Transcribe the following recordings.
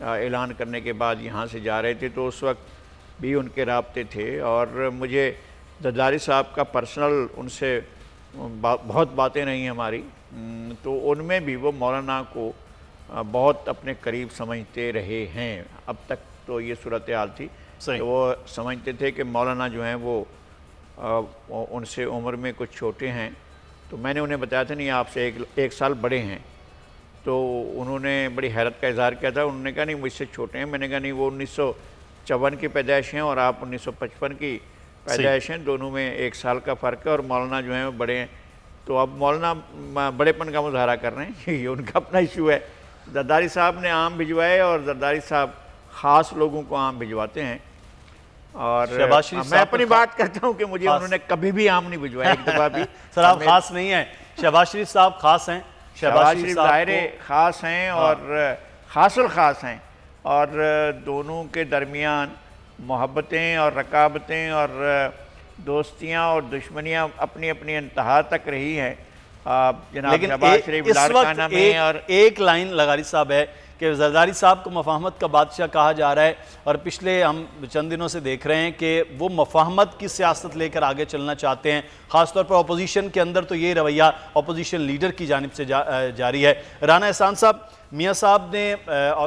اعلان کرنے کے بعد یہاں سے جا رہے تھے تو اس وقت بھی ان کے رابطے تھے، اور مجھے زرداری صاحب کا پرسنل ان سے بہت باتیں رہی ہماری، تو ان میں بھی وہ مولانا کو بہت اپنے قریب سمجھتے رہے ہیں۔ اب تک تو یہ صورتحال تھی کہ وہ سمجھتے تھے کہ مولانا جو ہیں وہ ان سے عمر میں کچھ چھوٹے ہیں، تو میں نے انہیں بتایا تھا نہیں آپ سے ایک سال بڑے ہیں، تو انہوں نے بڑی حیرت کا اظہار کیا تھا، انہوں نے کہا نہیں مجھ سے چھوٹے ہیں۔ میں نے کہا نہیں وہ 1954 کی پیدائش ہیں اور آپ 1955 کی پیدائش ہیں، دونوں میں 1 سال کا فرق ہے، اور مولانا جو ہیں وہ بڑے ہیں۔ تو اب مولانا بڑے پن کا مظاہرہ کر رہے ہیں، یہ ان کا اپنا ایشو ہے۔ زرداری صاحب نے عام بھجوائے، اور زرداری صاحب خاص لوگوں کو عام بھجواتے ہیں، اور میں اپنی بات کرتا ہوں کہ مجھے انہوں نے کبھی بھی عام نہیں بھجوایا ایک دفعہ بھی۔ سر آپ خاص نہیں ہیں، شہباز شریف صاحب خاص ہیں، شہباز شریف ظاہرے خاص ہیں اور خاص الخاص ہیں، اور دونوں کے درمیان محبتیں اور رقابتیں اور دوستیاں اور دشمنیاں اپنی اپنی انتہا تک رہی ہیں۔ جناب شہباز شریف لاڑکانہ میں، اور ایک لائن لغاری صاحب ہے کہ زرداری صاحب کو مفاہمت کا بادشاہ کہا جا رہا ہے، اور پچھلے ہم چند دنوں سے دیکھ رہے ہیں کہ وہ مفاہمت کی سیاست لے کر آگے چلنا چاہتے ہیں، خاص طور پر اپوزیشن کے اندر تو یہ رویہ اپوزیشن لیڈر کی جانب سے جاری ہے۔ رانا احسان صاحب، میاں صاحب نے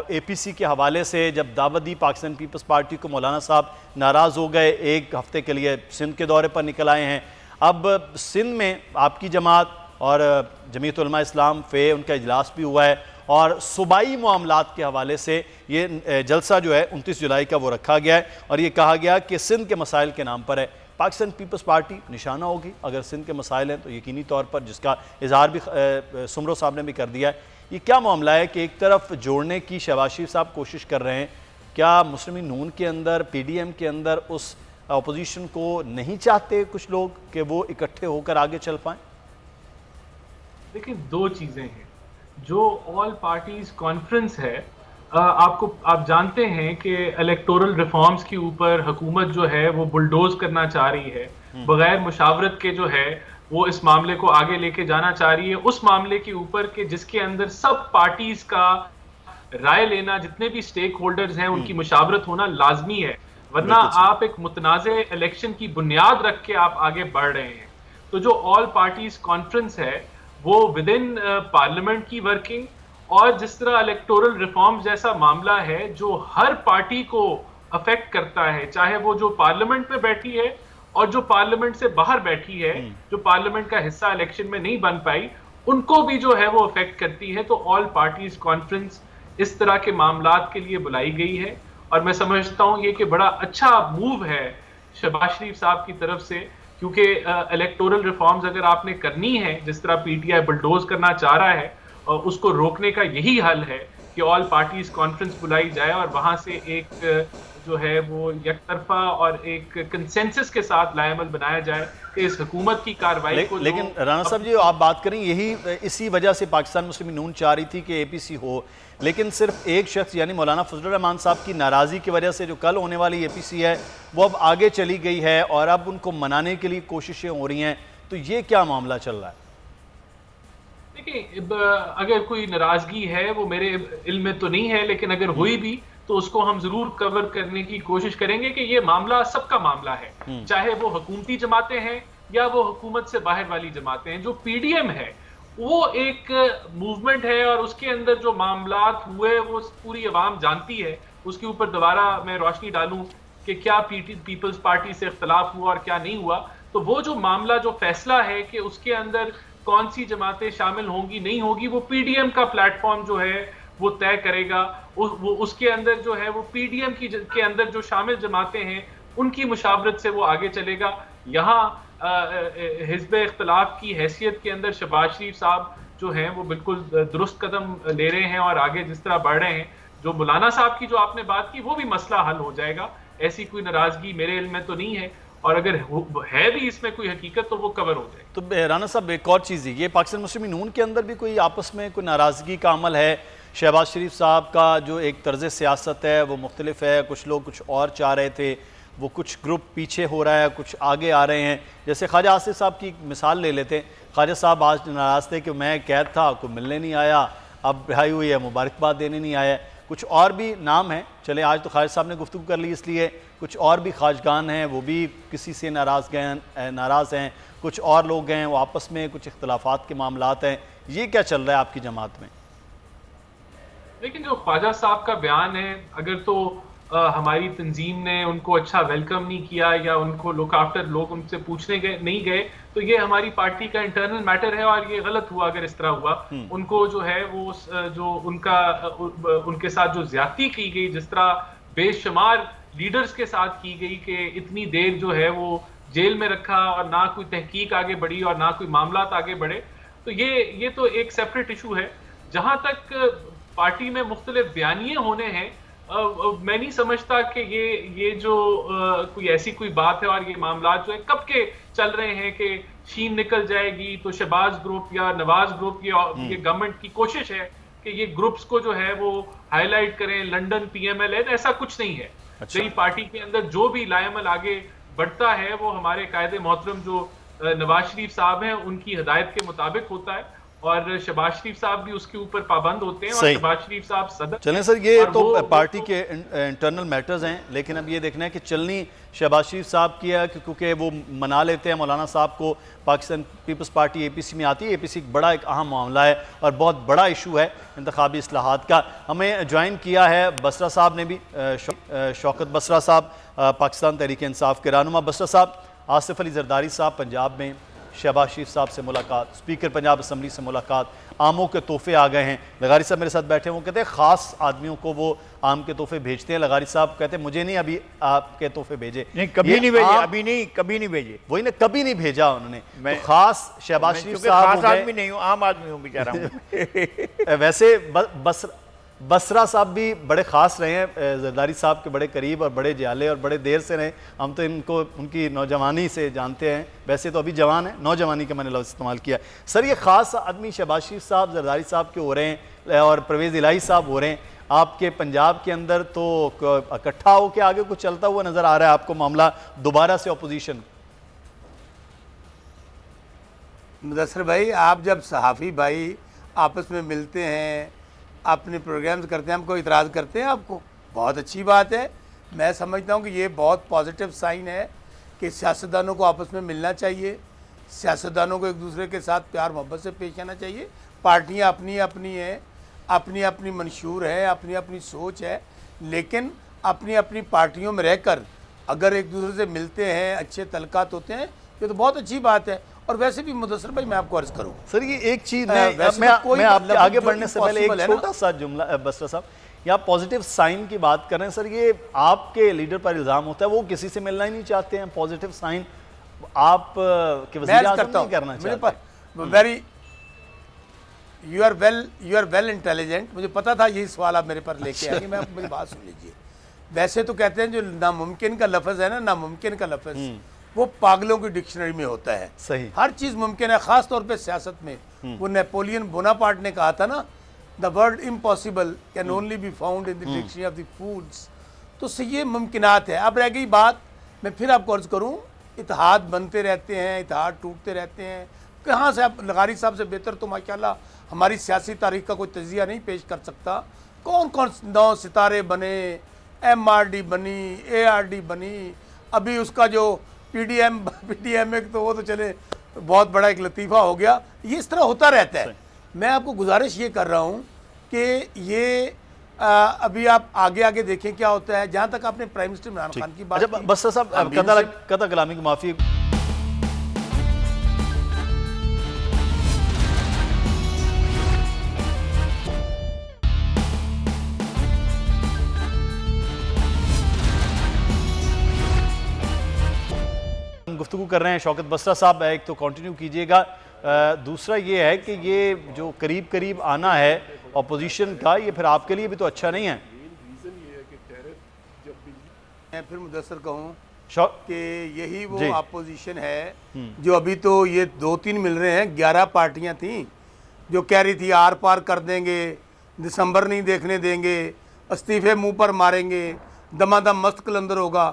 اے پی سی کے حوالے سے جب دعوت دی پاکستان پیپلز پارٹی کو، مولانا صاحب ناراض ہو گئے، 1 ہفتے کے لیے سندھ کے دورے پر نکل آئے ہیں۔ اب سندھ میں آپ کی جماعت اور جمعیت علماء اسلام فے ان کا اجلاس بھی ہوا ہے، اور صوبائی معاملات کے حوالے سے یہ جلسہ جو ہے 29 جولائی کا وہ رکھا گیا ہے، اور یہ کہا گیا کہ سندھ کے مسائل کے نام پر ہے۔ پاکستان پیپلز پارٹی نشانہ ہوگی اگر سندھ کے مسائل ہیں تو یقینی طور پر، جس کا اظہار بھی سمرو صاحب نے بھی کر دیا ہے۔ یہ کیا معاملہ ہے کہ ایک طرف جوڑنے کی شہباز شریف صاحب کوشش کر رہے ہیں، کیا مسلم نون کے اندر، پی ڈی ایم کے اندر اس اپوزیشن کو نہیں چاہتے کچھ لوگ کہ وہ اکٹھے ہو کر آگے چل پائیں؟ دیکھیں 2 چیزیں ہیں۔ جو آل پارٹیز کانفرنس ہے، آپ جانتے ہیں کہ الیکٹورل ریفارمز کے اوپر حکومت جو ہے وہ بلڈوز کرنا چاہ رہی ہے، بغیر مشاورت کے جو ہے وہ اس معاملے کو آگے لے کے جانا چاہ رہی ہے، اس معاملے کے اوپر کہ جس کے اندر سب پارٹیز کا رائے لینا، جتنے بھی سٹیک ہولڈرز ہیں ان کی مشاورت ہونا لازمی ہے، ورنہ آپ ایک متنازع الیکشن کی بنیاد رکھ کے آپ آگے بڑھ رہے ہیں۔ تو جو آل پارٹیز کانفرنس ہے وہ ود ان پارلیمنٹ کی ورکنگ، اور جس طرح الیکٹورل ریفارم جیسا معاملہ ہے جو ہر پارٹی کو افیکٹ کرتا ہے، چاہے وہ جو پارلیمنٹ میں بیٹھی ہے اور جو پارلیمنٹ سے باہر بیٹھی ہے، جو پارلیمنٹ کا حصہ الیکشن میں نہیں بن پائی، ان کو بھی جو ہے وہ افیکٹ کرتی ہے۔ تو آل پارٹیز کانفرنس اس طرح کے معاملات کے لیے بلائی گئی ہے، اور میں سمجھتا ہوں یہ کہ بڑا اچھا موو ہے شہباز شریف صاحب کی طرف سے، کیونکہ الیکٹورل ریفارمز اگر آپ نے کرنی ہے، جس طرح پی ٹی آئی بلڈوز کرنا چاہ رہا ہے، اس کو روکنے کا یہی حل ہے کہ آل پارٹیز کانفرنس بلائی جائے، اور وہاں سے ایک جو ہے وہ یک طرفہ اور ایک کنسنسس کے ساتھ لائے عمل بنایا جائے کہ اس حکومت کی کارروائی کو۔ لیکن رانا صاحب جی آپ بات کریں، اسی وجہ سے پاکستان مسلم نون چاہ رہی تھی کہ اے پی سی ہو، لیکن صرف ایک شخص یعنی مولانا فضل الرحمان صاحب کی ناراضی کی وجہ سے جو کل ہونے والی اے پی سی ہے وہ اب آگے چلی گئی ہے، اور اب ان کو منانے کے لیے کوششیں ہو رہی ہیں، تو یہ کیا معاملہ چل رہا ہے؟ دیکھیں اگر کوئی ناراضگی ہے وہ میرے علم میں تو نہیں ہے، لیکن اگر ہوئی بھی تو اس کو ہم ضرور کور کرنے کی کوشش کریں گے کہ یہ معاملہ سب کا معاملہ ہے، چاہے وہ حکومتی جماعتیں ہیں یا وہ حکومت سے باہر والی جماعتیں ہیں۔ جو پی ڈی ایم ہے وہ ایک موومنٹ ہے، اور اس کے اندر جو معاملات ہوئے وہ پوری عوام جانتی ہے۔ اس کے اوپر دوبارہ میں روشنی ڈالوں کہ کیا پیپلز پارٹی سے اختلاف ہوا اور کیا نہیں ہوا، تو وہ جو معاملہ جو فیصلہ ہے کہ اس کے اندر کون سی جماعتیں شامل ہوں گی نہیں ہوگی، وہ پی ڈی ایم کا پلیٹ فارم جو ہے وہ طے کرے گا۔ اس کے اندر جو ہے وہ پی ڈی ایم کے اندر جو شامل جماعتیں ہیں ان کی مشاورت سے وہ آگے چلے گا۔ یہاں حزب اختلاف کی حیثیت کے اندر شہباز شریف صاحب جو ہیں وہ بالکل درست قدم لے رہے ہیں اور آگے جس طرح بڑھ رہے ہیں۔ جو مولانا صاحب کی جو آپ نے بات کی وہ بھی مسئلہ حل ہو جائے گا، ایسی کوئی ناراضگی میرے علم میں تو نہیں ہے، اور اگر ہے بھی اس میں کوئی حقیقت تو وہ کور ہو جائے۔ تو رانا صاحب ایک اور چیز یہ پاکستان مسلم نون کے اندر بھی کوئی آپس میں کوئی ناراضگی کا عمل ہے؟ شہباز شریف صاحب کا جو ایک طرز سیاست ہے وہ مختلف ہے، کچھ لوگ کچھ اور چاہ رہے تھے، وہ کچھ گروپ پیچھے ہو رہا ہے، کچھ آگے آ رہے ہیں۔ جیسے خواجہ آصف صاحب کی مثال لے لیتے ہیں، خواجہ صاحب آج ناراض تھے کہ میں قید تھا، کوئی ملنے نہیں آیا، اب رہائی ہوئی ہے، مبارکباد دینے نہیں آیا۔ کچھ اور بھی نام ہیں، چلیں آج تو خالد صاحب نے گفتگو کر لی، اس لیے کچھ اور بھی خواجگان ہیں، وہ بھی کسی سے ناراض ہیں، کچھ اور لوگ ہیں وہ آپس میں کچھ اختلافات کے معاملات ہیں، یہ کیا چل رہا ہے آپ کی جماعت میں؟ لیکن جو خواجہ صاحب کا بیان ہے، اگر تو ہماری تنظیم نے ان کو اچھا ویلکم نہیں کیا یا ان کو لک آفٹر لوگ ان سے پوچھنے نہیں گئے، تو یہ ہماری پارٹی کا انٹرنل میٹر ہے اور یہ غلط ہوا اگر اس طرح ہوا۔ ان کو جو ہے وہ جو ان کے ساتھ جو زیادتی کی گئی، جس طرح بے شمار لیڈرز کے ساتھ کی گئی کہ اتنی دیر جو ہے وہ جیل میں رکھا اور نہ کوئی تحقیق آگے بڑھی اور نہ کوئی معاملات آگے بڑھے، تو یہ تو ایک سیپریٹ ایشو ہے۔ جہاں تک پارٹی میں مختلف بیانیے ہونے ہیں، میں نہیں سمجھتا کہ یہ جو کوئی ایسی کوئی بات ہے اور یہ معاملات جو ہے کب کے چل رہے ہیں کہ شین نکل جائے گی تو شہباز گروپ یا نواز گروپ یہ گورنمنٹ کی کوشش ہے کہ یہ گروپس کو جو ہے وہ ہائی لائٹ کریں، لنڈن پی ایم ایل، ایسا کچھ نہیں ہے۔ نئی پارٹی کے اندر جو بھی لائے عمل آگے بڑھتا ہے وہ ہمارے قائد محترم جو نواز شریف صاحب ہیں ان کی ہدایت کے مطابق ہوتا ہے، اور شہباز شریف صاحب بھی اس کے اوپر پابند ہوتے ہیں، اور شہباز شریف صاحب صدر۔ چلیں سر، یہ تو پارٹی کے انٹرنل میٹرز ہیں، لیکن اب یہ دیکھنا ہے کہ چلنی شہباز شریف صاحب کی ہے کیونکہ وہ منا لیتے ہیں مولانا صاحب کو، پاکستان پیپلز پارٹی اے پی سی میں آتی ہے، اے پی سی ایک اہم معاملہ ہے اور بہت بڑا ایشو ہے انتخابی اصلاحات کا۔ ہمیں جوائن کیا ہے بسرا صاحب نے بھی، شوکت بسرا صاحب پاکستان تحریک انصاف کے رہنما۔ بسرا صاحب، آصف علی زرداری صاحب پنجاب میں، شہباز شریف صاحب سے ملاقات، اسپیکر پنجاب اسمبلی سے ملاقات، آموں کے تحفے آ گئے ہیں۔ لغاری صاحب میرے ساتھ بیٹھے ہیں، وہ کہتے ہیں خاص آدمیوں کو وہ آم کے تحفے بھیجتے ہیں۔ لغاری صاحب کہتے ہیں مجھے نہیں ابھی آپ کے تحفے بھیجے، نہیں کبھی نہیں بھیجے، ابھی نہیں، کبھی نہیں بھیجے، وہی نے کبھی نہیں بھیجا انہوں نے۔ خاص شہباز شریف صاحب خاص آدمی نہیں ہوں، عام آدمی ہوں بیچارہ ہوں۔ ویسے بسرا صاحب بھی بڑے خاص رہے ہیں، زرداری صاحب کے بڑے قریب اور بڑے جیالے اور بڑے دیر سے رہے، ہم تو ان کو ان کی نوجوانی سے جانتے ہیں، ویسے تو ابھی جوان ہیں، نوجوانی کا میں نے لفظ استعمال کیا۔ سر یہ خاص آدمی شہباز شریف صاحب زرداری صاحب کے ہو رہے ہیں اور پرویز الہی صاحب ہو رہے ہیں، آپ کے پنجاب کے اندر تو اکٹھا ہو کے آگے کچھ چلتا ہوا نظر آ رہا ہے آپ کو معاملہ دوبارہ سے اپوزیشن؟ مدثر بھائی، آپ جب صحافی بھائی آپس میں ملتے ہیں، اپنے پروگرامز کرتے ہیں، ہم کو اعتراض کرتے ہیں، آپ کو بہت اچھی بات ہے۔ میں سمجھتا ہوں کہ یہ بہت پازیٹیو سائن ہے کہ سیاستدانوں کو آپس میں ملنا چاہیے، سیاستدانوں کو ایک دوسرے کے ساتھ پیار محبت سے پیش آنا چاہیے۔ پارٹیاں اپنی اپنی ہیں، اپنی اپنی منشور ہے، اپنی اپنی سوچ ہے، لیکن اپنی اپنی پارٹیوں میں رہ کر اگر ایک دوسرے سے ملتے ہیں، اچھے تعلقات ہوتے ہیں، یہ تو بہت اچھی بات ہے۔ اور ویسے بھی مدثر بھائی میں آپ کو عرض کروں سر، یہ ایک چیز میں آپ کے آگے بڑھنے سے پہلے ایک چھوٹا سا جملہ، بسرا صاحب یہ آپ پازیٹیو سائن کی بات کر رہے ہیں، سر یہ آپ کے لیڈر پر الزام ہوتا ہے وہ کسی سے ملنا ہی نہیں چاہتے ہیں، پازیٹیو سائن آپ کے وزیر اعظم نہیں کرنا چاہتے؟ یو آر ویل انٹیلیجنٹ، مجھے پتا تھا یہی سوال آپ میرے پر لے کے آئیں گے، میں آپ میری بات سن لیجیے۔ ویسے تو کہتے ہیں جو ناممکن کا لفظ ہے نا، ناممکن کا لفظ وہ پاگلوں کی ڈکشنری میں ہوتا ہے۔ صحیح، ہر چیز ممکن ہے، خاص طور پہ سیاست میں۔ وہ نیپولین بوناپارٹ نے کہا تھا نا، the word impossible can only be found in the dictionary of the fools. تو اس سے یہ ممکنات ہے۔ اب رہ گئی بات، میں پھر آپ کو عرض کروں، اتحاد بنتے رہتے ہیں، اتحاد ٹوٹتے رہتے ہیں، کہاں سے آپ لغاری صاحب سے بہتر تو ماشاءاللہ ہماری سیاسی تاریخ کا کوئی تجزیہ نہیں پیش کر سکتا۔ کون کون 9 ستارے بنے، ایم آر ڈی بنی، اے آر ڈی بنی، ابھی اس کا جو پی ڈی ایم ایک تو وہ تو چلے بہت بڑا ایک لطیفہ ہو گیا۔ یہ اس طرح ہوتا رہتا ہے۔ میں آپ کو گزارش یہ کر رہا ہوں کہ یہ ابھی آپ آگے آگے دیکھیں کیا ہوتا ہے۔ جہاں تک آپ نے پرائم منسٹر عمران خان کی بات کی، بسرا صاحب قطع کلامی کی معافی، گفتگو کر رہے ہیں شوکت بسرا صاحب، ایک تو کنٹینیو کیجئے گا، دوسرا یہ ہے کہ یہ جو قریب قریب آنا ہے اپوزیشن کا، یہ پھر آپ کے لیے بھی تو اچھا نہیں ہے۔ میں پھر مدثر کہوں کہ یہی وہ اپوزیشن ہے جو ابھی تو یہ 2-3 مل رہے ہیں، 11 پارٹیاں تھیں جو کہہ رہی تھی آر پار کر دیں گے، دسمبر نہیں دیکھنے دیں گے، استعفے منہ پر ماریں گے، دما دم مست کلندر ہوگا۔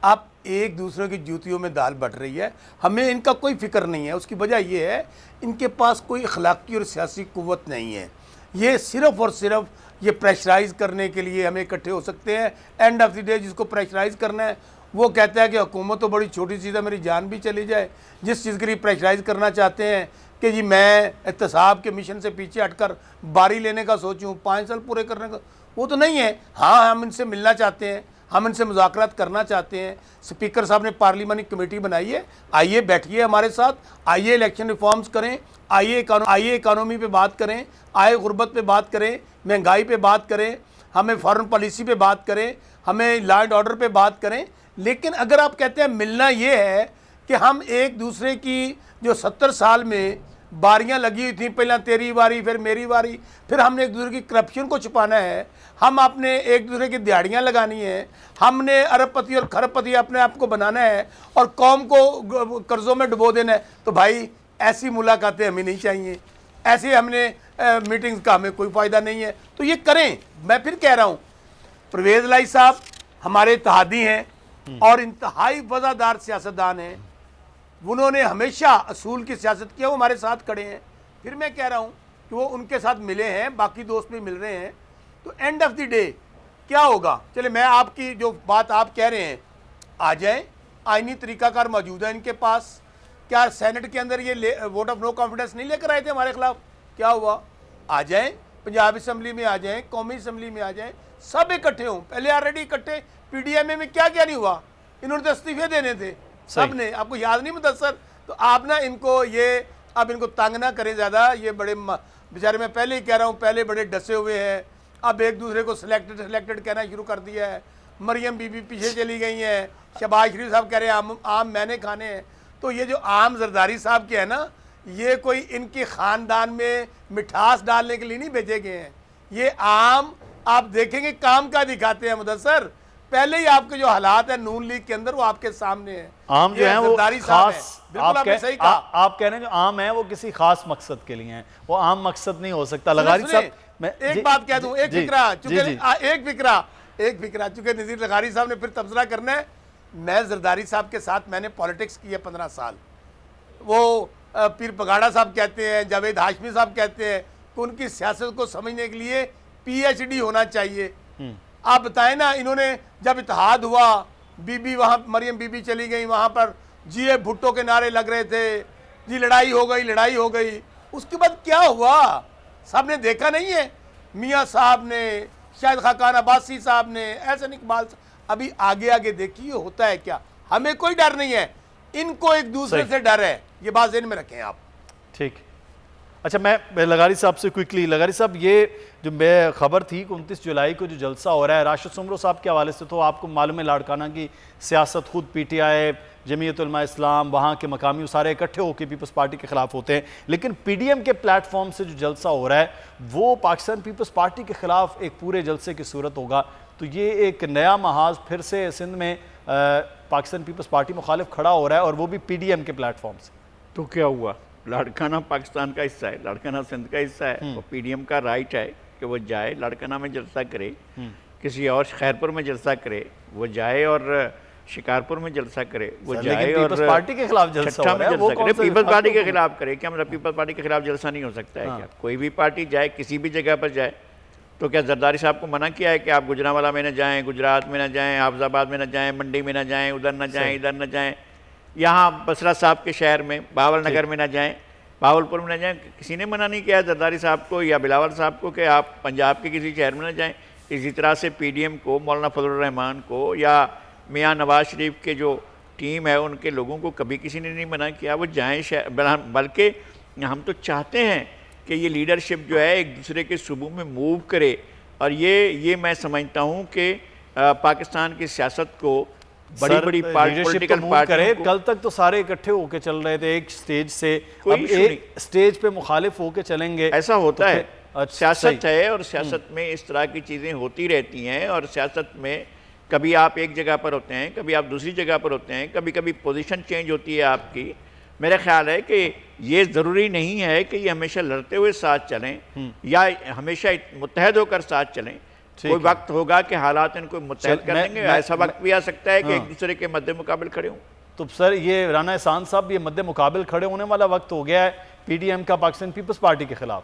اب ایک دوسرے کی جوتیوں میں دال بٹ رہی ہے۔ ہمیں ان کا کوئی فکر نہیں ہے۔ اس کی وجہ یہ ہے ان کے پاس کوئی اخلاقی اور سیاسی قوت نہیں ہے۔ یہ صرف اور صرف یہ پریشرائز کرنے کے لیے ہمیں اکٹھے ہو سکتے ہیں. اینڈ آف دی ڈے جس کو پریشرائز کرنا ہے وہ کہتا ہے کہ حکومت تو بڑی چھوٹی چیز ہے, میری جان بھی چلی جائے. جس چیز کے لیے پریشرائز کرنا چاہتے ہیں کہ جی میں احتساب کے مشن سے پیچھے ہٹ کر باری لینے کا سوچوں, 5 سال پورے کرنے کا, وہ تو نہیں ہے. ہاں ہم ان سے ملنا چاہتے ہیں, ہم ان سے مذاکرات کرنا چاہتے ہیں. اسپیکر صاحب نے پارلیمانی کمیٹی بنائی ہے, آئیے بیٹھیے ہمارے ساتھ, آئیے الیکشن ریفارمز کریں, آئیے اکانومی پہ بات کریں, آئے غربت پہ بات کریں, مہنگائی پہ بات کریں, ہمیں فارن پالیسی پہ بات کریں, ہمیں لا اینڈ آرڈر پہ بات کریں. لیکن اگر آپ کہتے ہیں ملنا یہ ہے کہ ہم ایک دوسرے کی جو 70 سال میں باریاں لگی ہوئی تھیں, پہلے تیری باری پھر میری باری, پھر ہم نے ایک دوسرے کی کرپشن کو چھپانا ہے, ہم اپنے ایک دوسرے کی دیہڑیاں لگانی ہیں, ہم نے ارب پتی اور کھرب پتی اپنے آپ کو بنانا ہے اور قوم کو قرضوں میں ڈبو دینا ہے, تو بھائی ایسی ملاقاتیں ہمیں نہیں چاہیے, ایسے ہم نے میٹنگز کا ہمیں کوئی فائدہ نہیں ہے. تو یہ کریں. میں پھر کہہ رہا ہوں, پرویز الہی صاحب ہمارے اتحادی ہیں اور انتہائی وفادار سیاستدان ہیں, انہوں نے ہمیشہ اصول کی سیاست کیا, وہ ہمارے ساتھ کھڑے ہیں. پھر میں کہہ رہا ہوں کہ وہ ان کے ساتھ ملے ہیں, باقی دوست بھی مل رہے ہیں. تو اینڈ آف دی ڈے کیا ہوگا؟ چلے میں آپ کی جو بات آپ کہہ رہے ہیں, آ جائیں, آئینی طریقہ کار موجود ہے ان کے پاس. کیا سینٹ کے اندر یہ ووٹ آف نو کانفیڈنس نہیں لے کر آئے تھے ہمارے خلاف؟ کیا ہوا؟ آ جائیں, پنجاب اسمبلی میں آ جائیں, قومی اسمبلی میں آ جائیں, سب اکٹھے ہوں. پہلے آلریڈی اکٹھے پی ڈی ایم اے میں کیا نہیں ہوا, انہوں نے تو استعفے دینے تھے سب نے, آپ کو یاد نہیں مدثر؟ تو آپ نا ان کو یہ اب ان کو تنگ نہ کریں زیادہ, یہ بڑے بیچارے, میں پہلے ہی کہہ رہا ہوں, پہلے بڑے ڈسے ہوئے ہیں, اب ایک دوسرے کو سلیکٹڈ کہنا شروع کر دیا ہے. مریم بی بی پیچھے چلی گئی ہیں, شہباز شریف صاحب کہہ رہے ہیں آم میں نے کھانے ہیں. تو یہ جو آم زرداری صاحب کے ہیں نا, یہ کوئی ان کے خاندان میں مٹھاس ڈالنے کے لیے نہیں بھیجے گئے ہیں. یہ آم آپ دیکھیں گے کام کا دکھاتے ہیں مدثر. پہلے ہی آپ کے جو حالات ہیں نون لیگ کے اندر وہ آپ کے سامنے ہیں. عام جو ہیں وہ خاص, آپ نے صحیح کہا, آپ کہہ رہے ہیں جو عام ہیں وہ کسی خاص مقصد کے لیے ہیں, وہ عام مقصد نہیں ہو سکتا. لغاری صاحب میں ایک بات کہہ دوں, ایک فکرہ چونکہ نذیر لغاری صاحب نے پھر تبصرہ کرنا ہے. میں زرداری صاحب کے ساتھ میں نے پالیٹکس کی ہے 15 سال. وہ پیر پگاڑا صاحب کہتے ہیں, جاوید ہاشمی صاحب کہتے ہیں کہ ان کی سیاست کو سمجھنے کے لیے پی ایچ ڈی ہونا چاہیے. آپ بتائیں نا, انہوں نے جب اتحاد ہوا, بی بی وہاں مریم بی بی چلی گئی, وہاں پر جی اے بھٹو کے نعرے لگ رہے تھے, جی لڑائی ہو گئی. اس کے بعد کیا ہوا صاحب نے دیکھا نہیں ہے؟ میاں صاحب نے, شاہد خاقان عباسی صاحب نے, احسن اقبال صاحب, ابھی آگے دیکھیے ہوتا ہے کیا. ہمیں کوئی ڈر نہیں ہے, ان کو ایک دوسرے سے ڈر ہے, یہ بات ذہن میں رکھیں آپ. ٹھیک. اچھا میں لغاری صاحب سے کوئکلی, لغاری صاحب یہ جو خبر تھی کہ 29 جولائی کو جو جلسہ ہو رہا ہے راشد سمرو صاحب کے حوالے سے, تو آپ کو معلوم ہے لاڑکانہ کی سیاست خود پی ٹی آئی, جمعیت علماء اسلام, وہاں کے مقامی سارے اکٹھے ہو کے پیپلز پارٹی کے خلاف ہوتے ہیں. لیکن پی ڈی ایم کے پلیٹ فارم سے جو جلسہ ہو رہا ہے وہ پاکستان پیپلز پارٹی کے خلاف ایک پورے جلسے کی صورت ہوگا. تو یہ ایک نیا محاذ پھر سے سندھ میں پاکستان پیپلز پارٹی مخالف کھڑا ہو رہا ہے, اور وہ بھی پی ڈی ایم کے پلیٹ فارم سے. تو کیا ہوا؟ لاڑکانہ پاکستان کا حصہ ہے, لاڑکانہ سندھ کا حصہ ہے, وہ پی ڈی ایم کا رائٹ ہے کہ وہ جائے لاڑکانہ میں جلسہ کرے, کسی اور خیرپور میں جلسہ کرے, وہ جائے اور شکارپور میں جلسہ کرے, وہ جائے اور پیپلز پارٹی کے خلاف جلسہ ہو رہا ہے, وہ پیپلز پارٹی کے خلاف کرے. کیا مطلب پیپلز پارٹی کے خلاف جلسہ نہیں ہو سکتا ہے کیا؟ کوئی بھی پارٹی جائے کسی بھی جگہ پر جائے. تو کیا زرداری صاحب کو منع کیا ہے کہ آپ گجرانوالہ میں نہ جائیں, گجرات میں نہ جائیں, حافظ آباد میں نہ جائیں, منڈی میں نہ جائیں, ادھر نہ جائیں, ادھر نہ جائیں, یہاں بصرہ صاحب کے شہر میں بہاول نگر میں نہ جائیں, بہاولپور میں نہ جائیں؟ کسی نے منع نہیں کیا زرداری صاحب کو یا بلاول صاحب کو کہ آپ پنجاب کے کسی شہر میں نہ جائیں. اسی طرح سے پی ڈی ایم کو, مولانا فضل الرحمان کو یا میاں نواز شریف کے جو ٹیم ہے ان کے لوگوں کو کبھی کسی نے نہیں منع کیا وہ جائیں بلکہ ہم تو چاہتے ہیں کہ یہ لیڈرشپ جو ہے ایک دوسرے کے صوبوں میں موو کرے. اور یہ میں سمجھتا ہوں کہ پاکستان کی سیاست کو بڑی بڑی پولیٹیکل پارٹیوں کو, کل تک تو سارے اکٹھے ہو کے چل رہے تھے ایک سٹیج سے, اب ایک سٹیج پہ مخالف ہو کے چلیں گے. ایسا ہوتا ہے, سیاست ہے اور سیاست میں اس طرح کی چیزیں ہوتی رہتی ہیں. اور سیاست میں کبھی آپ ایک جگہ پر ہوتے ہیں, کبھی آپ دوسری جگہ پر ہوتے ہیں, کبھی پوزیشن چینج ہوتی ہے آپ کی. میرا خیال ہے کہ یہ ضروری نہیں ہے کہ یہ ہمیشہ لڑتے ہوئے ساتھ چلیں یا ہمیشہ متحد ہو کر ساتھ چلیں. کوئی وقت ہوگا کہ حالات ان کو متحد کر دیں گے, ایسا وقت بھی آ سکتا ہے کہ ایک دوسرے کے مد مقابل کھڑے ہوں. تو سر یہ رانا احسان صاحب, یہ مد مقابل کھڑے ہونے والا وقت ہو گیا ہے پی ڈی ایم کا پاکستان پیپلز پارٹی کے خلاف.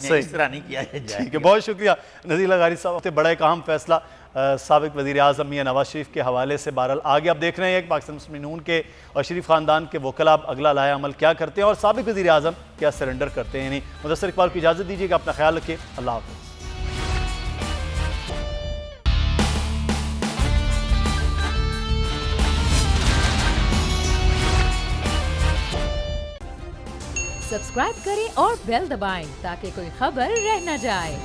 صحیح. اس طرح نہیں کیا جائے. ٹھیک ہے، بہت شکریہ نذیر لغاری صاحب. بڑا ایک اہم فیصلہ سابق وزیر اعظم میاں نواز شریف کے حوالے سے بہرحال آگے اب دیکھ رہے ہیں کہ پاکستان مسلم نون کے اور شریف خاندان کے وکلاء اگلا لائحہ عمل کیا کرتے ہیں اور سابق وزیر اعظم کیا سرنڈر کرتے ہیں. نہیں مدثر اقبال کو اجازت دیجیے کہ اپنا خیال رکھیے. اللہ حافظ. سبسکرائب کریں اور بیل دبائیں تاکہ کوئی خبر رہ نہ جائے.